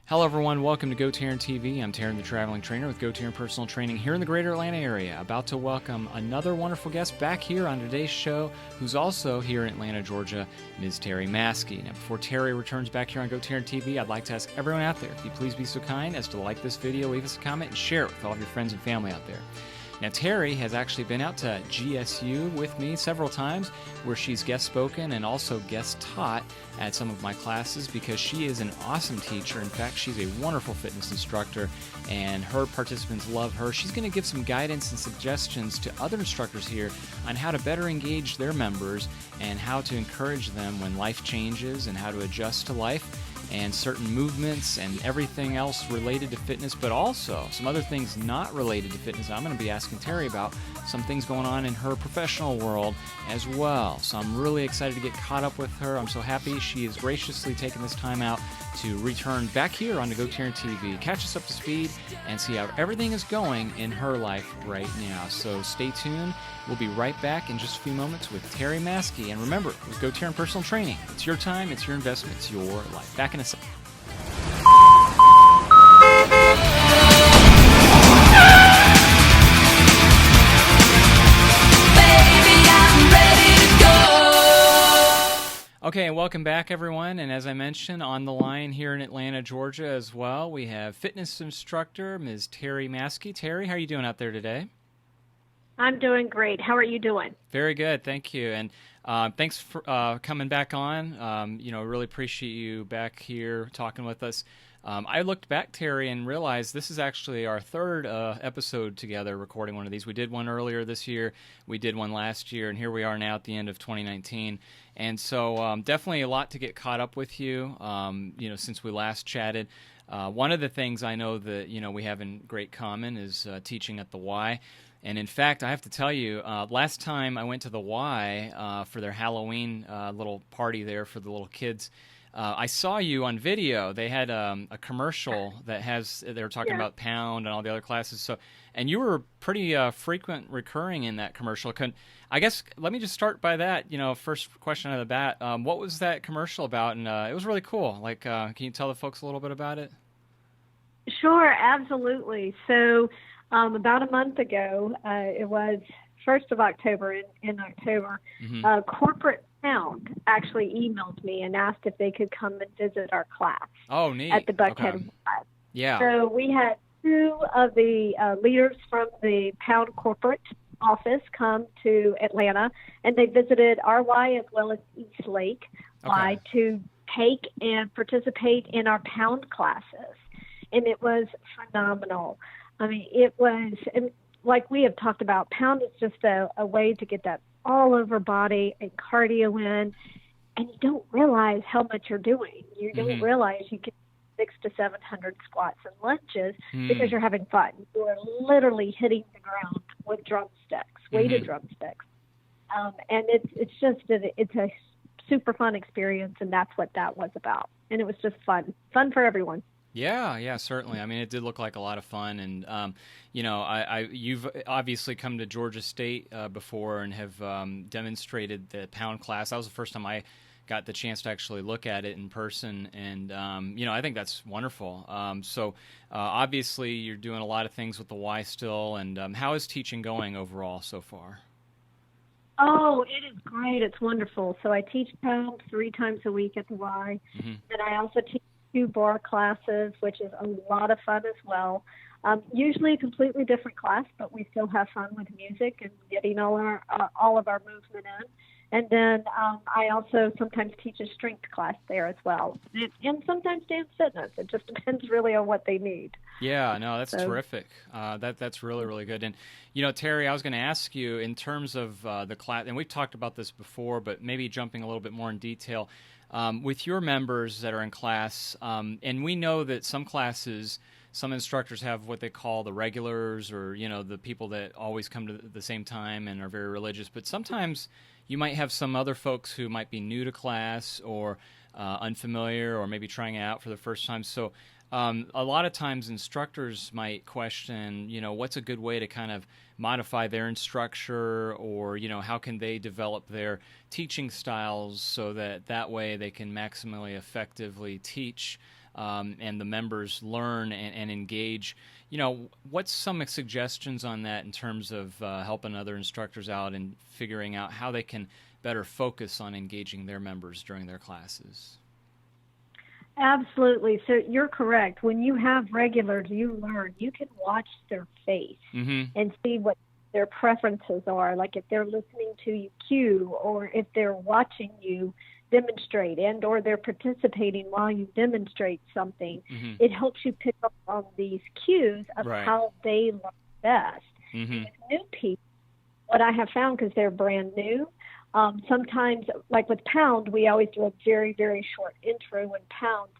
Hello everyone, welcome to GoTarryn TV. I'm Terri, the traveling trainer with GoTarryn Personal Training here in the greater Atlanta area. About to welcome another wonderful guest back here on today's show, who's also here in Atlanta, Georgia, Ms. Terri Maske. Now before Terri returns back here on GoTarryn TV, I'd like to ask everyone out there, if you please be so kind as to like this video, leave us a comment, and share it with all of your friends and family out there. Now, Terri has actually been out to GSU with me several times where she's guest spoken and also guest taught at some of my classes because she is an awesome teacher. In fact, she's a wonderful fitness instructor and her participants love her. She's going to give some guidance and suggestions to other instructors here on how to better engage their members and how to encourage them when life changes and how to adjust to life and certain movements and everything else related to fitness, but also some other things not related to fitness. I'm going to be asking Terri about some things going on in her professional world as well. So I'm really excited to get caught up with her. I'm so happy she has graciously taken this time out to return back here on the GoTarryn TV, catch us up to speed, and see how everything is going in her life right now. So stay tuned. We'll be right back in just a few moments with Terri Maske. And remember, with GoTarryn Personal Training, it's your time, it's your investment, it's your life. Back in a second. Okay, and welcome back, everyone. And as I mentioned, on the line here in Atlanta, Georgia as well, we have fitness instructor Ms. Terri Maske. Terri, how are you doing out there today? I'm doing great. How are you doing? Very good, thank you. And thanks for coming back on. Really appreciate you back here talking with us. I looked back, Terri, and realized this is actually our third episode together recording one of these. We did one earlier this year, we did one last year, and here we are now at the end of 2019. And so definitely a lot to get caught up with you, since we last chatted. One of the things I know that, we have in great common is teaching at the Y. And in fact, I have to tell you, last time I went to the Y for their Halloween little party there for the little kids, I saw you on video. They had a commercial that they were talking about Pound and all the other classes. And you were pretty frequent recurring in that commercial. I guess let me just start by that. First question out of the bat. What was that commercial about? And it was really cool. Can you tell the folks a little bit about it? Sure, absolutely. So about a month ago, it was 1st of October, in October, Corporate Pound actually emailed me and asked if they could come and visit our class. Oh, neat. At the Buckhead Okay. Y. Yeah. So we had two of the leaders from the Pound corporate office come to Atlanta, and they visited our Y as well as East Lake Y to take and participate in our Pound classes. And it was phenomenal. I mean, it was, like we have talked about, Pound is just a way to get that all over body and cardio in, and you don't realize how much you're doing. You don't realize you can 600 to 700 squats and lunges because you're having fun. You're literally hitting the ground with drumsticks, weighted drumsticks. And it's a super fun experience, and that's what that was about. And it was just fun for everyone. Yeah, certainly. I mean, it did look like a lot of fun, and you've obviously come to Georgia State before and have demonstrated the Pound class. That was the first time I got the chance to actually look at it in person, and I think that's wonderful. So obviously, you're doing a lot of things with the Y still, and how is teaching going overall so far? Oh, it is great. It's wonderful. So I teach Pound 3 times a week at the Y, and I also teach 2 bar classes, which is a lot of fun as well. Usually a completely different class, but we still have fun with music and getting all of our movement in. And then I also sometimes teach a strength class there as well, and sometimes dance fitness. It just depends really on what they need. Yeah, no, that's terrific. That's really, really good. And, Terri, I was going to ask you in terms of the class, and we've talked about this before, but maybe jumping a little bit more in detail, with your members that are in class, and we know that some classes, some instructors have what they call the regulars or, the people that always come to the same time and are very religious, but sometimes you might have some other folks who might be new to class or unfamiliar or maybe trying it out for the first time. So a lot of times instructors might question, what's a good way to kind of modify their instructor or, how can they develop their teaching styles so that way they can maximally effectively teach and the members learn and engage. What's some suggestions on that in terms of helping other instructors out and figuring out how they can better focus on engaging their members during their classes? Absolutely. So you're correct. When you have regulars, you learn. You can watch their face and see what their preferences are, like if they're listening to you cue, or if they're watching you demonstrate, and or they're participating while you demonstrate something. It helps you pick up on these cues of how they learn best. With new people, what I have found, because they're brand new, sometimes, like with Pound, we always do a very, very short intro in Pound,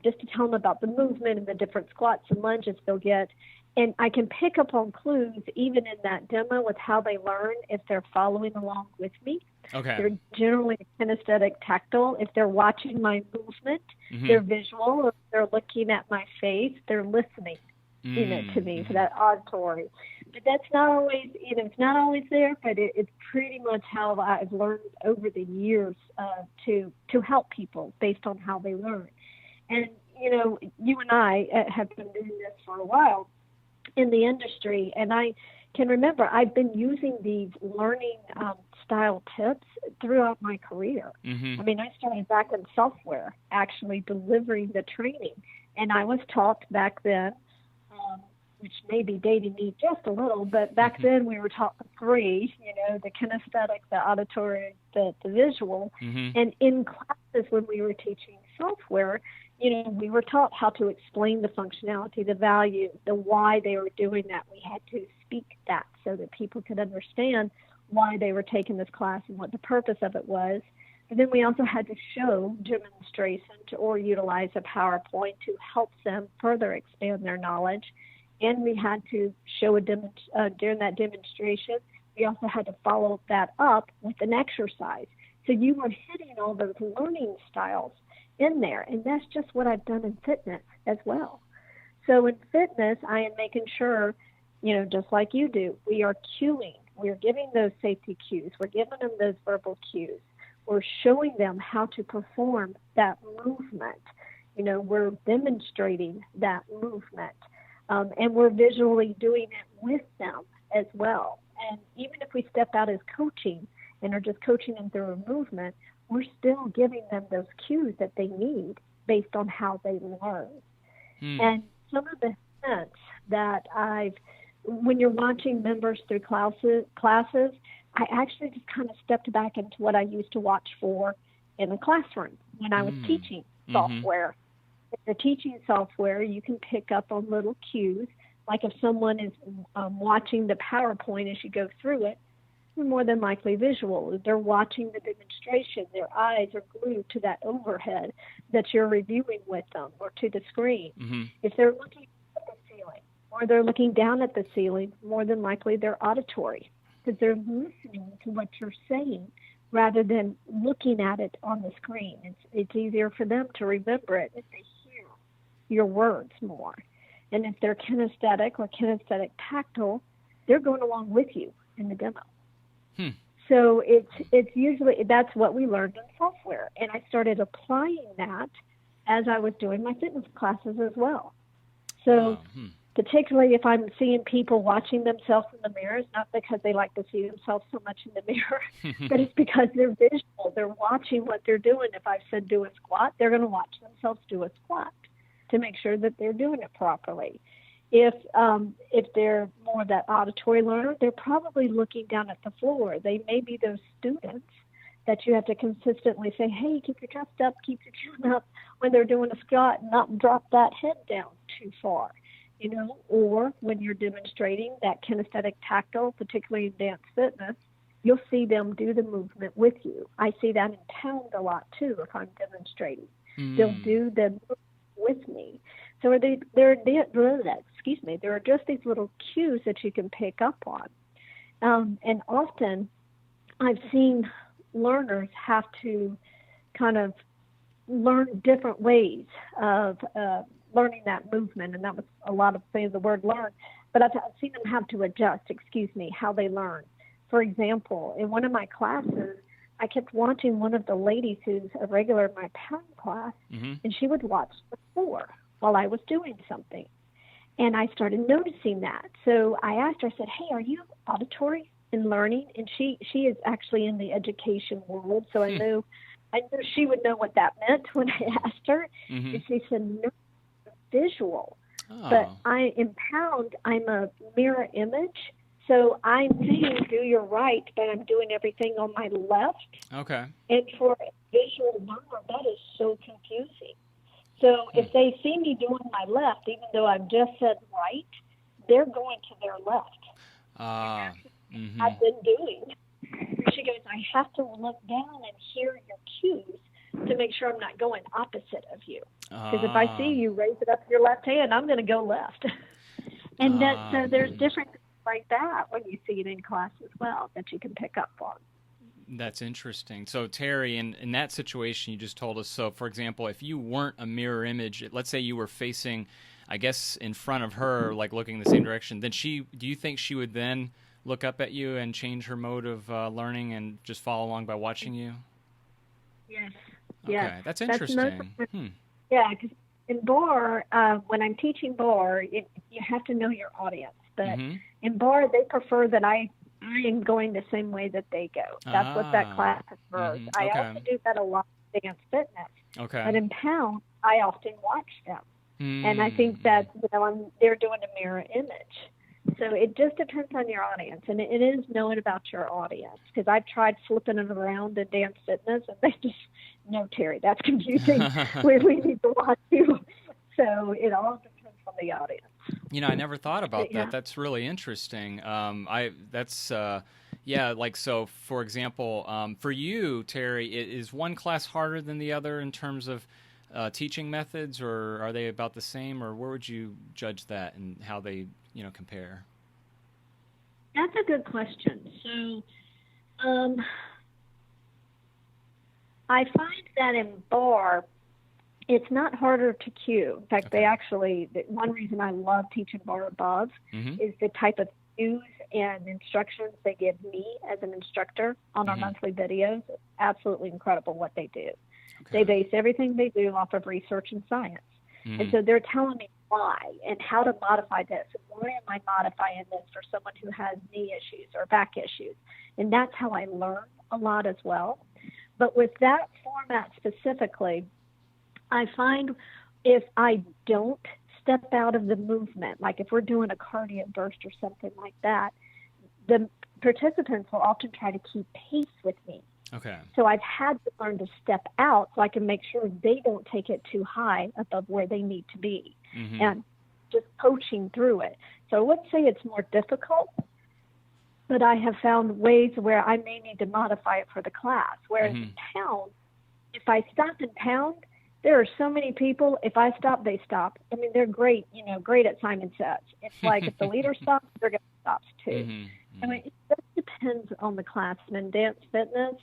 just to tell them about the movement and the different squats and lunges they'll get. And I can pick up on clues even in that demo with how they learn if they're following along with me. Okay. They're generally kinesthetic tactile. If they're watching my movement, they're visual. If they're looking at my face, they're listening, to me, for that auditory. But that's not always, it's not always there, but it's pretty much how I've learned over the years to help people based on how they learn. And, you and I have been doing this for a while in the industry, and I can remember I've been using these learning style tips throughout my career. I mean, I started back in software, actually delivering the training, and I was taught back then, which may be dating me just a little, but back then we were taught the three, the kinesthetic, the auditory, the visual. And in classes when we were teaching software, we were taught how to explain the functionality, the value, the why they were doing that. We had to speak that so that people could understand why they were taking this class and what the purpose of it was. And then we also had to show demonstration or utilize a PowerPoint to help them further expand their knowledge. And we had to show during that demonstration, we also had to follow that up with an exercise. So you were hitting all those learning styles in there, and that's just what I've done in fitness as well. So in fitness, I am making sure, just like you do, we are cueing. We're giving those safety cues. We're giving them those verbal cues. We're showing them how to perform that movement. We're demonstrating that movement, and we're visually doing it with them as well. And even if we step out as coaching and are just coaching them through a movement, we're still giving them those cues that they need based on how they learn. And some of the hints that when you're watching members through classes, I actually just kind of stepped back into what I used to watch for in the classroom when I was teaching software. If you're teaching software, you can pick up on little cues, like if someone is watching the PowerPoint as you go through it, more than likely visual. They're watching the demonstration. Their eyes are glued to that overhead that you're reviewing with them or to the screen. If they're looking at the ceiling or they're looking down at the ceiling, more than likely they're auditory because they're listening to what you're saying rather than looking at it on the screen. It's easier for them to remember it if they hear your words more. And if they're kinesthetic or kinesthetic tactile, they're going along with you in the demo. So it's usually, that's what we learned in software. And I started applying that as I was doing my fitness classes as well. So particularly if I'm seeing people watching themselves in the mirror, it's not because they like to see themselves so much in the mirror, but it's because they're visual. They're watching what they're doing. If I said do a squat, they're going to watch themselves do a squat to make sure that they're doing it properly. If they're more of that auditory learner, they're probably looking down at the floor. They may be those students that you have to consistently say, hey, keep your chest up, keep your chin up when they're doing a squat, and not drop that head down too far, or when you're demonstrating that kinesthetic tactile, particularly in dance fitness, you'll see them do the movement with you. I see that in Pound a lot too if I'm demonstrating. They'll do the movement with me. So there are just these little cues that you can pick up on. And often I've seen learners have to kind of learn different ways of learning that movement. And that was a lot of saying the word learn. But I've seen them have to adjust, how they learn. For example, in one of my classes, I kept watching one of the ladies who's a regular in my pound class, and she would watch the floor while I was doing something. And I started noticing that. So I asked her, I said, hey, are you auditory and learning? And she is actually in the education world, so I knew she would know what that meant when I asked her. And she said, no, visual. Oh. But I am pound, I'm a mirror image. So I'm saying do your right, but I'm doing everything on my left. Okay. And for a visual learner, that is so confusing. So if they see me doing my left, even though I've just said right, they're going to their left. I've been doing. She goes, I have to look down and hear your cues to make sure I'm not going opposite of you. Because if I see you raise it up your left hand, I'm going to go left. And so there's different things like that when you see it in class as well that you can pick up on. That's interesting. So, Terri, in that situation you just told us, so, for example, if you weren't a mirror image, let's say you were facing, I guess, in front of her, like looking the same direction, then do you think she would then look up at you and change her mode of learning and just follow along by watching you? Yes. Okay, yes. That's interesting. Yeah, because in bar, when I'm teaching bar, you have to know your audience. But in bar, they prefer that I am going the same way that they go. That's what that class prefers. I also do that a lot in dance fitness. Okay. But in pound, I often watch them. And I think that they're doing a mirror image. So it just depends on your audience. And it is knowing about your audience. Because I've tried flipping it around in dance fitness, and they just, no, Terri, that's confusing. we need to watch you. So it all depends on the audience. I never thought about that. That's really interesting. So for example, for you, Terri, is one class harder than the other in terms of teaching methods, or are they about the same, or where would you judge that and how they, compare? That's a good question. So, I find that in bar, it's not harder to cue. In fact, one reason I love teaching bar above is the type of cues and instructions they give me as an instructor on our monthly videos. It's absolutely incredible what they do. Okay. They base everything they do off of research and science. And so they're telling me why and how to modify this. Why am I modifying this for someone who has knee issues or back issues? And that's how I learn a lot as well. But with that format specifically, I find if I don't step out of the movement, like if we're doing a cardiac burst or something like that, the participants will often try to keep pace with me. Okay. So I've had to learn to step out so I can make sure they don't take it too high above where they need to be. And just coaching through it. So I wouldn't say it's more difficult, but I have found ways where I may need to modify it for the class. Whereas in pound, if I stop in pound, there are so many people, if I stop, they stop. I mean, they're great, great at Simon Says. It's like if the leader stops, they're going to stop too. I mean, it just depends on the class. And in dance fitness,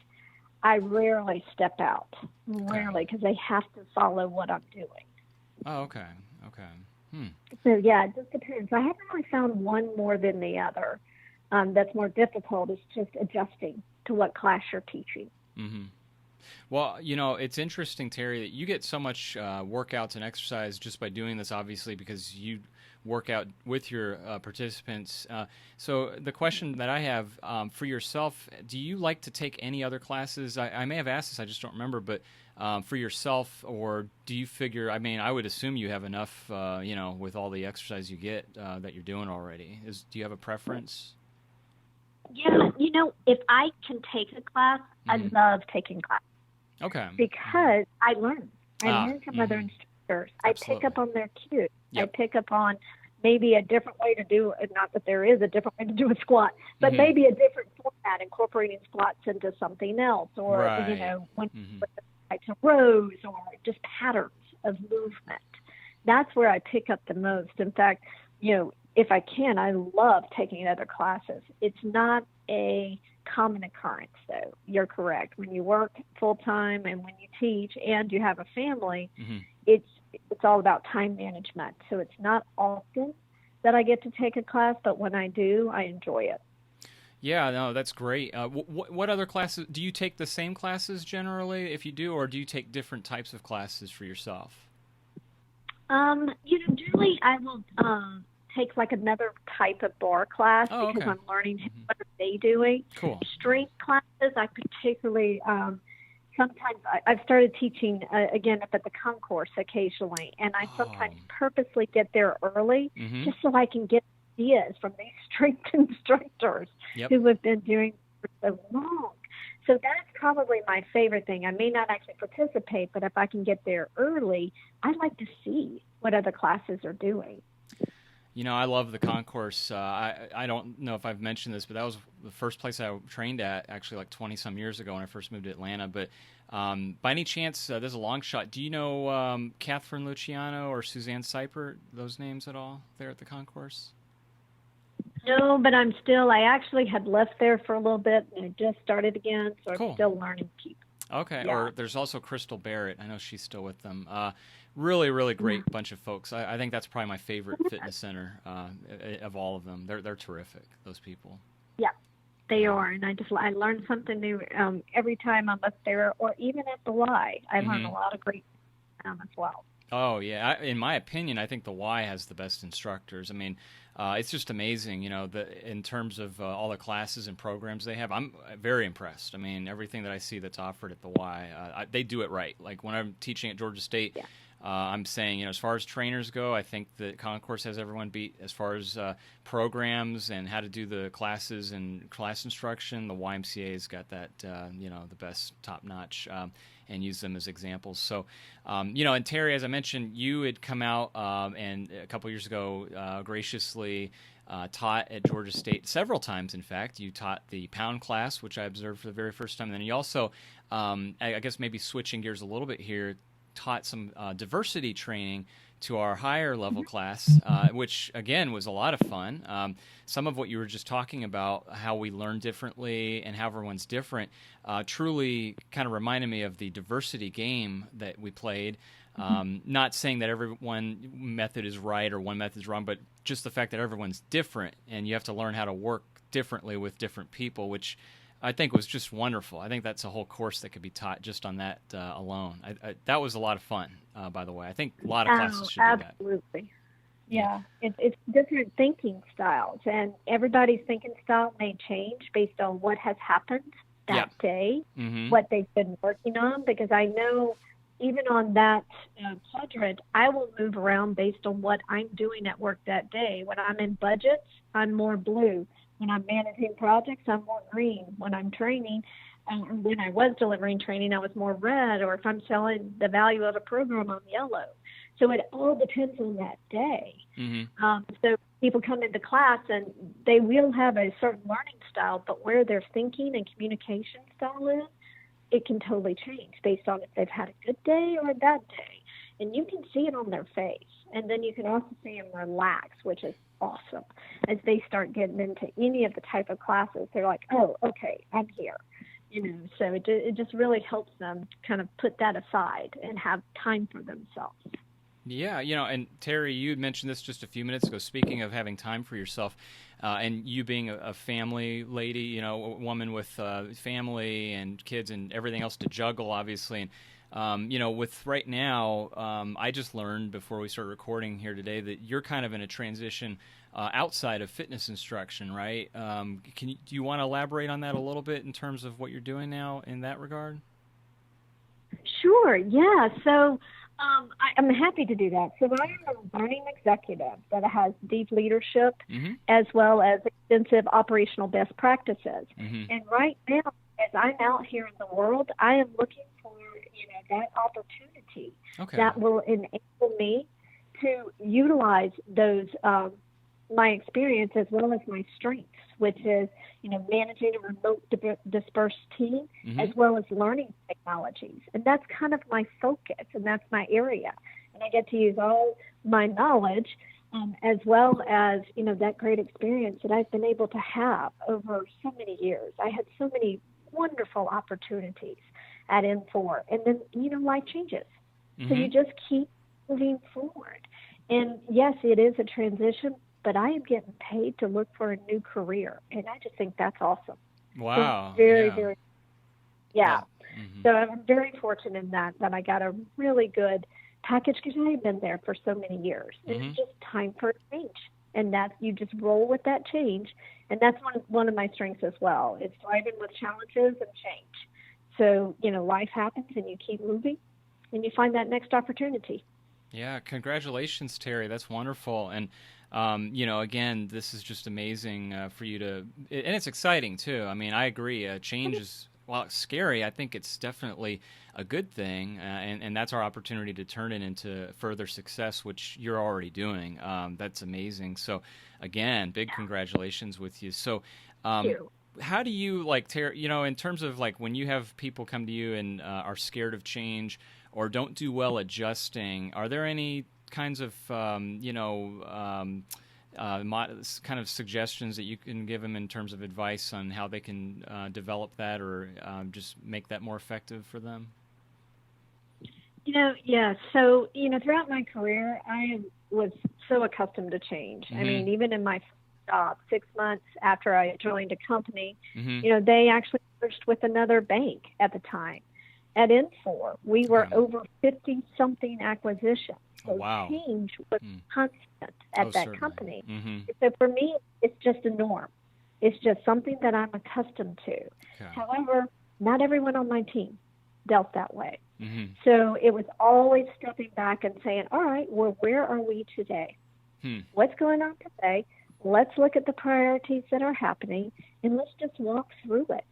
I rarely step out, because they have to follow what I'm doing. Oh, okay. So, yeah, it just depends. I haven't really found one more than the other that's more difficult. It's just adjusting to what class you're teaching. Well, it's interesting, Terri, that you get so much workouts and exercise just by doing this, obviously, because you work out with your participants. So the question that I have for yourself, do you like to take any other classes? I may have asked this, I just don't remember, but for yourself, or do you figure, I would assume you have enough, with all the exercise you get that you're doing already. Do you have a preference? Yeah, if I can take a class, I love taking classes. Okay. Because I learn. I learn from other instructors. Absolutely. I pick up on their cues. Yep. I pick up on maybe a different way to do it. Not that there is a different way to do a squat, but maybe a different format, incorporating squats into something else, or with the types of rows, or just patterns of movement. That's where I pick up the most. In fact, if I can, I love taking other classes. It's not a common occurrence, though. You're correct. When you work full-time and when you teach and you have a family, it's all about time management. So it's not often that I get to take a class, but when I do, I enjoy it. Yeah, no, that's great. What other classes do you take? The same classes generally, if you do, or do you take different types of classes for yourself? Generally I will take like another type of bar class Oh, because okay. I'm learning what are they doing. Cool. Strength classes, I particularly sometimes I've started teaching again up at the concourse occasionally, and I sometimes purposely get there early just so I can get ideas from these strength instructors who have been doing it for so long. So that's probably my favorite thing. I may not actually participate, but if I can get there early, I like to see what other classes are doing. I love the concourse. I don't know if I've mentioned this, but that was the first place I trained at, actually, like 20-some years ago when I first moved to Atlanta. But by any chance, there's a long shot. Do you know Catherine Luciano or Suzanne Seipert, those names at all there at the concourse? No, but I actually had left there for a little bit, and I just started again, so I'm still learning people. Okay, yeah. Or there's also Crystal Barrett. I know she's still with them. Really, really great bunch of folks. I think that's probably my favorite fitness center of all of them. They're terrific, those people. Yeah, they are, and I learn something new every time I'm up there, or even at the Y. I learn a lot of great as well. Oh, yeah. In my opinion, I think the Y has the best instructors. I mean, it's just amazing, in terms of all the classes and programs they have. I'm very impressed. I mean, everything that I see that's offered at the Y, they do it right. Like when I'm teaching at Georgia State, I'm saying, as far as trainers go, I think the concourse has everyone beat. As far as programs and how to do the classes and class instruction, the YMCA's got that, the best top-notch, and use them as examples. So, and Terri, as I mentioned, you had come out and a couple years ago graciously taught at Georgia State several times, in fact. You taught the pound class, which I observed for the very first time. And then you also, I guess maybe switching gears a little bit here, taught some diversity training to our higher level class, which again was a lot of fun. Some of what you were just talking about, how we learn differently and how everyone's different, truly kind of reminded me of the diversity game that we played. Not saying that every one method is right or one method is wrong, but just the fact that everyone's different and you have to learn how to work differently with different people, which I think was just wonderful. I think that's a whole course that could be taught just on that alone. That was a lot of fun, by the way. I think a lot of classes should do that. Absolutely. Yeah, it's different thinking styles, and everybody's thinking style may change based on what has happened that day, what they've been working on, because I know even on that quadrant, I will move around based on what I'm doing at work that day. When I'm in budgets, I'm more blue. When I'm managing projects, I'm more green. When I'm training, when I was delivering training, I was more red. Or if I'm selling the value of a program, I'm yellow. So it all depends on that day. So people come into class and they will have a certain learning style, but where their thinking and communication style is, it can totally change based on if they've had a good day or a bad day. And you can see it on their face. And then you can also see them relax, which is awesome. As they start getting into any of the type of classes, they're like, oh, okay, I'm here. So it just really helps them kind of put that aside and have time for themselves. Yeah, and Terri, you mentioned this just a few minutes ago, speaking of having time for yourself, and you being a family lady, a woman with family and kids and everything else to juggle, obviously. And, with right now, I just learned before we started recording here today that you're kind of in a transition outside of fitness instruction, right? Do you want to elaborate on that a little bit in terms of what you're doing now in that regard? Sure, yeah. So I'm happy to do that. So I am a learning executive that has deep leadership as well as extensive operational best practices. And right now, as I'm out here in the world, I am looking for that opportunity that will enable me to utilize those my experience as well as my strengths, which is managing a remote dispersed team as well as learning technologies. And that's kind of my focus, and that's my area. And I get to use all my knowledge as well as that great experience that I've been able to have over so many years. I had so many wonderful opportunities at M4, and then life changes, so you just keep moving forward. And yes, it is a transition, but I am getting paid to look for a new career. And I just think that's awesome. Wow. So very, yeah. Mm-hmm. So I'm very fortunate in that I got a really good package because I have been there for so many years. And it's just time for a change. And that you just roll with that change. And that's one of my strengths as well. It's thriving with challenges and change. So, life happens and you keep moving and you find that next opportunity. Yeah, congratulations, Terri. That's wonderful. And, again, this is just amazing for you to, and it's exciting too. I mean, I agree. Change is, while it's scary, I think it's definitely a good thing. And that's our opportunity to turn it into further success, which you're already doing. That's amazing. So, again, big congratulations with you. So, Thank you. How do you, Terri, in terms of when you have people come to you and are scared of change or don't do well adjusting, are there any kinds of, kind of suggestions that you can give them in terms of advice on how they can develop that or just make that more effective for them? Yeah. So, throughout my career, I was so accustomed to change. I mean, even in my job, 6 months after I joined a company, they actually merged with another bank at the time. At Infor, we were over 50-something acquisitions. So change was constant at that company. So for me, it's just a norm. It's just something that I'm accustomed to. Okay. However, not everyone on my team dealt that way. So it was always stepping back and saying, all right, well, where are we today? What's going on today? Let's look at the priorities that are happening, and let's just walk through it.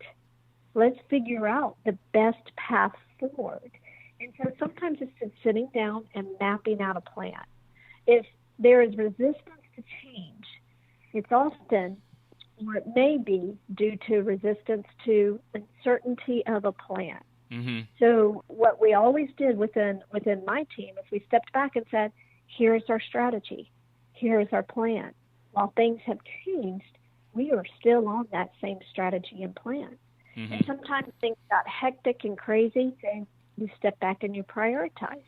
Let's figure out the best path forward. And so sometimes it's just sitting down and mapping out a plan. If there is resistance to change, it's often, or it may be, due to resistance to uncertainty of a plan. So what we always did within my team is we stepped back and said, here's our strategy. Here's our plan. While things have changed, we are still on that same strategy and plan. And sometimes things got hectic and crazy, and you step back and you prioritize.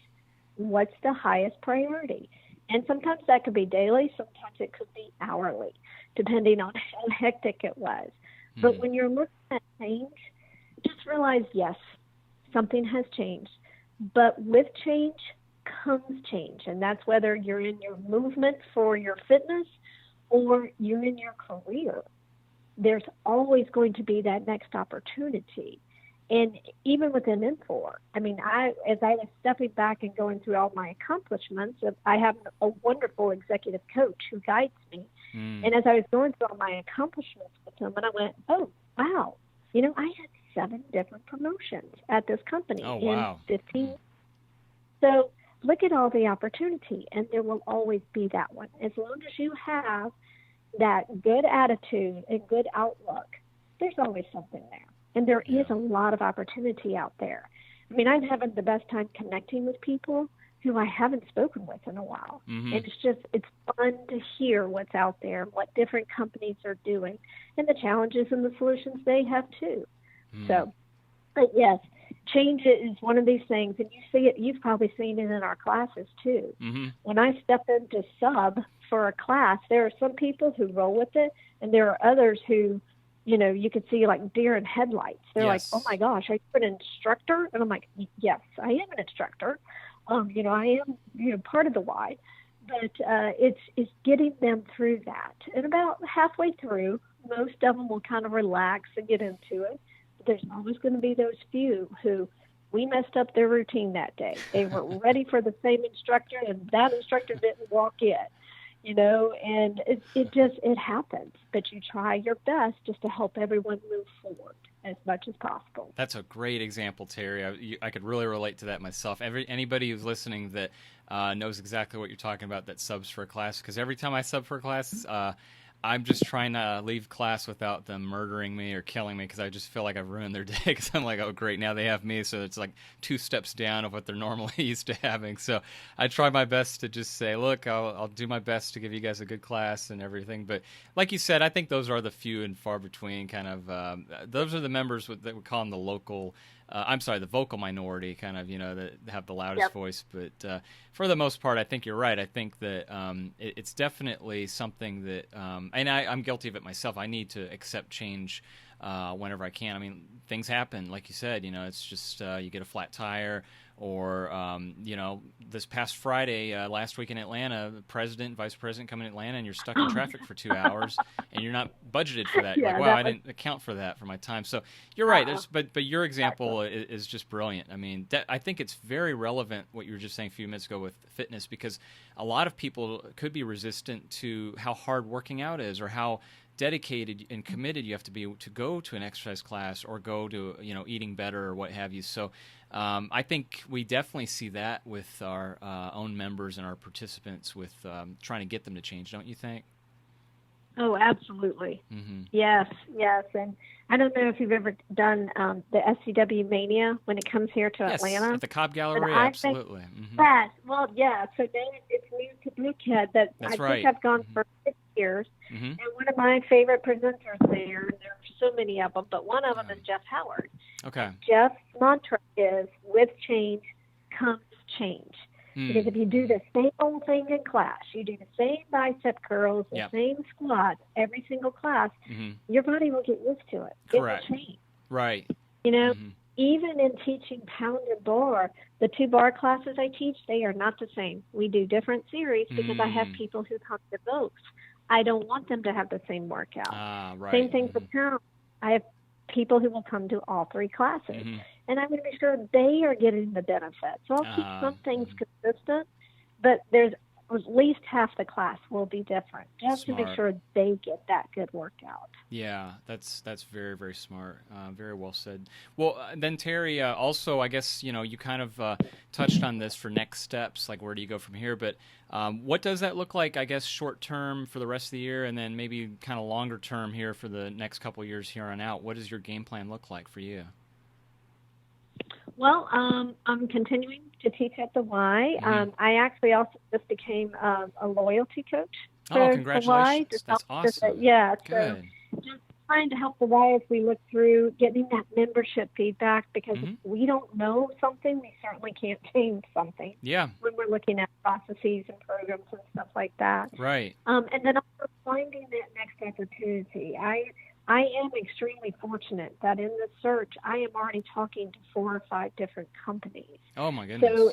What's the highest priority? And sometimes that could be daily, sometimes it could be hourly, depending on how hectic it was. But when you're looking at change, just realize, yes, something has changed. But with change comes change, and that's whether you're in your movement for your fitness or you're in your career. There's always going to be that next opportunity. And even within Infor, I mean, as I was stepping back and going through all my accomplishments, I have a wonderful executive coach who guides me. And as I was going through all my accomplishments with him, and I went, oh, wow, I had 7 different promotions at this company in 15. So look at all the opportunity, and there will always be that one. As long as you have that good attitude and good outlook, there's always something there. And there is a lot of opportunity out there. I mean, I'm having the best time connecting with people who I haven't spoken with in a while. And it's fun to hear what's out there, what different companies are doing, and the challenges and the solutions they have too. So, but yes, change is one of these things, and you see it, you've probably seen it in our classes too. When I step into sub for a class, there are some people who roll with it, and there are others who, you could see like deer in headlights. They're like, oh my gosh, are you an instructor? And I'm like, yes, I am an instructor. I am, part of the why. But it's getting them through that. And about halfway through, most of them will kind of relax and get into it. But there's always going to be those few who we messed up their routine that day. They were ready for the same instructor, and that instructor didn't walk in. And it happens. But you try your best just to help everyone move forward as much as possible. That's a great example, Terri. I could really relate to that myself. Anybody who's listening that knows exactly what you're talking about that subs for a class, because every time I sub for a class, I'm just trying to leave class without them murdering me or killing me, because I just feel like I've ruined their day, because I'm like, oh, great, now they have me, so it's like 2 steps down of what they're normally used to having. So I try my best to just say, look, I'll do my best to give you guys a good class and everything. But like you said, I think those are the few and far between kind of those are the members that we call them the local I'm sorry, the vocal minority kind of, that have the loudest voice. But for the most part, I think you're right. I think that it's definitely something that, and I'm guilty of it myself. I need to accept change whenever I can. I mean, things happen, like you said. It's just you get a flat tire, or this past Friday, last week in Atlanta, the president, vice president come in Atlanta, and you're stuck in traffic for 2 hours, and you're not budgeted for that. You're like, wow, I didn't account for that for my time. So you're right. But your example is just brilliant. I mean, I think it's very relevant what you were just saying a few minutes ago with fitness, because a lot of people could be resistant to how hard working out is, or how dedicated and committed you have to be to go to an exercise class, or go to eating better or what have you. So I think we definitely see that with our own members and our participants, with trying to get them to change, don't you think? Oh, absolutely. Mm-hmm. Yes. And I don't know if you've ever done the SCW Mania when it comes here to Atlanta. At the Cobb Gallery, absolutely. Mm-hmm. So now it's new to Brickhead, that I think I've gone for 6 years. Mm-hmm. And one of my favorite presenters there, and there are so many of them, but one of them is Jeff Howard. Okay. And Jeff's mantra is, with change comes change. Because if you do the same old thing in class, you do the same bicep curls, the same squats, every single class, your body will get used to it. Correct. It will change. Right. Even in teaching pound and bar, the 2 bar classes I teach, they are not the same. We do different series because I have people who come to both. I don't want them to have the same workout. Right. Same thing for pound. I have people who will come to all 3 classes. And I'm going to be sure they are getting the benefit. So I'll keep some things consistent, but there's at least half the class will be different, just to make sure they get that good workout. Yeah, that's very, very smart. Very well said. Well, then Terri, also, I guess, you kind of touched on this for next steps, like where do you go from here? But what does that look like, I guess, short term for the rest of the year, and then maybe kind of longer term here for the next couple of years here on out? What does your game plan look like for you? Well, I'm continuing to teach at the Y. I actually also just became a loyalty coach for congratulations. the Y. That's awesome. Good. So just trying to help the Y as we look through getting that membership feedback, because if we don't know something, we certainly can't change something. Yeah. When we're looking at processes and programs and stuff like that. Right. And then also finding that next opportunity. I am extremely fortunate that in the search, I am already talking to 4 or 5 different companies. Oh, my goodness. So,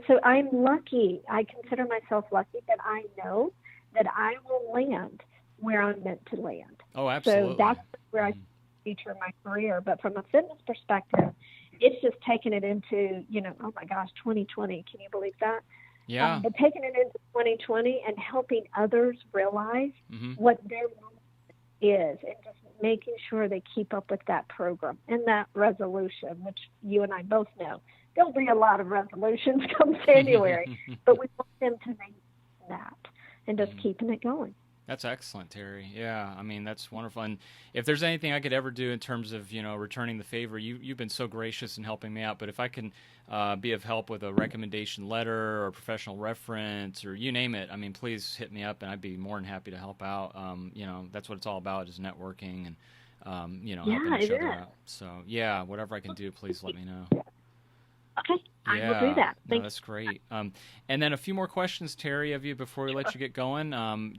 so I'm lucky. I consider myself lucky that I know that I will land where I'm meant to land. Oh, absolutely. So that's where I feature my career. But from a fitness perspective, it's just taking it into, oh, my gosh, 2020. Can you believe that? Yeah. But taking it into 2020 and helping others realize what their is, and just making sure they keep up with that program and that resolution, which you and I both know there'll be a lot of resolutions come January, but we want them to maintain that and just keeping it going. That's excellent, Terri. Yeah, I mean, that's wonderful. And if there's anything I could ever do in terms of, returning the favor, you've been so gracious in helping me out. But if I can be of help with a recommendation letter or a professional reference or you name it, I mean, please hit me up and I'd be more than happy to help out. That's what it's all about, is networking and, helping each other out. So, yeah, whatever I can do, please let me know. Okay, I will do that. No, that's great. And then a few more questions, Terri, of you before we let you get going.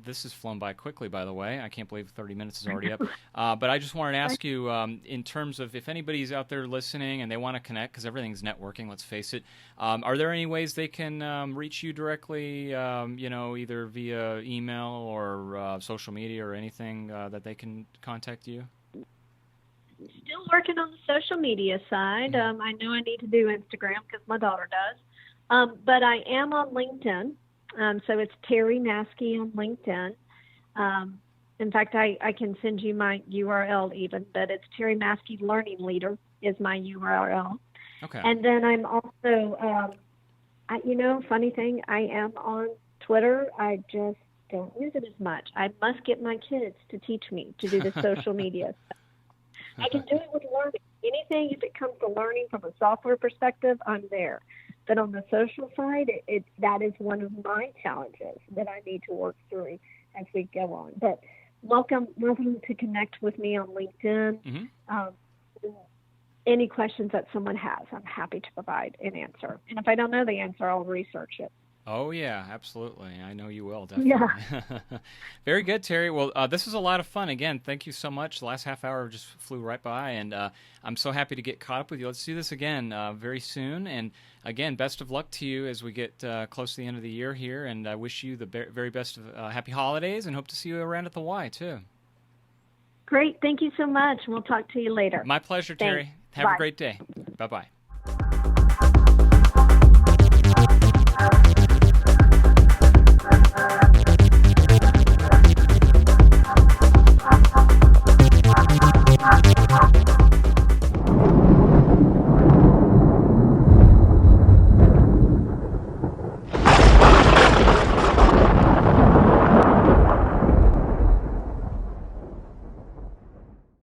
This has flown by quickly, by the way. I can't believe 30 minutes is already up. But I just wanted to ask you, in terms of if anybody's out there listening and they want to connect, because everything's networking, let's face it, are there any ways they can reach you directly, either via email or social media or anything that they can contact you? Still working on the social media side. I know I need to do Instagram because my daughter does. But I am on LinkedIn. So it's Terri Maske on LinkedIn. In fact, I can send you my URL even, but it's Terri Maske Learning Leader is my URL. Okay. And then I'm also, funny thing, I am on Twitter. I just don't use it as much. I must get my kids to teach me to do the social media. I can do it with learning. Anything, if it comes to learning from a software perspective, I'm there. But on the social side, that is one of my challenges that I need to work through as we go on. But welcome to connect with me on LinkedIn. any questions that someone has. I'm happy to provide an answer. And if I don't know the answer, I'll research it. Oh, yeah, absolutely. I know you will, definitely. Yeah. Very good, Terri. Well, this was a lot of fun. Again, thank you so much. The last half hour just flew right by, and I'm so happy to get caught up with you. Let's do this again very soon. And, again, best of luck to you as we get close to the end of the year here, and I wish you the very best of happy holidays, and hope to see you around at the Y, too. Great. Thank you so much. We'll talk to you later. My pleasure, Terri. Have a great day. Bye-bye.